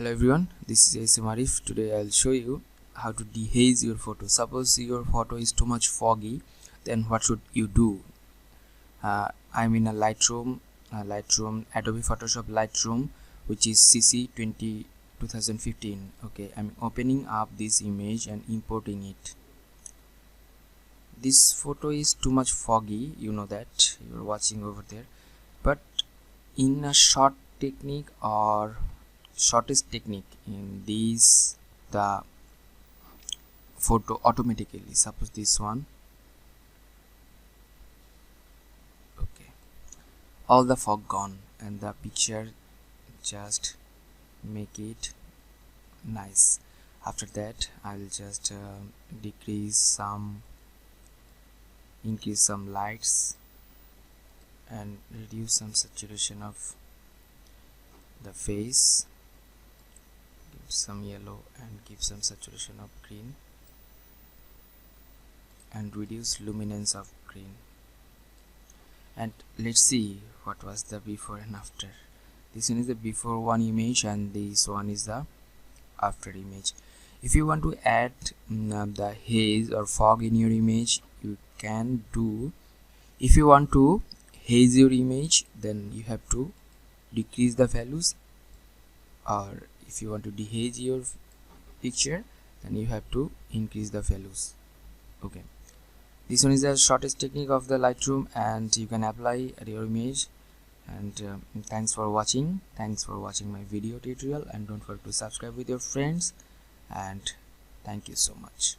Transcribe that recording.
Hello everyone, this is ASM Arif. Today I'll show you how to dehaze your photo. Suppose your photo is too much foggy, then what should you do? I'm in a Lightroom Adobe Photoshop Lightroom, which is CC 2015. Okay, I'm opening up this image and importing it. This photo is too much foggy, you know that, you're watching over there, but in a short technique or shortest technique, in these the photo automatically, suppose this one, okay, all the fog gone and the picture just make it nice. After that I'll just increase some lights and reduce some saturation of the face, give some yellow and give some saturation of green, and reduce luminance of green. And let's see what was the before and after. This one is the before one image and this one is the after image. If you want to add the haze or fog in your image, you can do. If you want to haze your image, then you have to decrease the values, or if you want to dehaze your picture, then you have to increase the values. Okay, this one is the shortest technique of the Lightroom and you can apply at your image. And thanks for watching my video tutorial, and don't forget to subscribe with your friends, and thank you so much.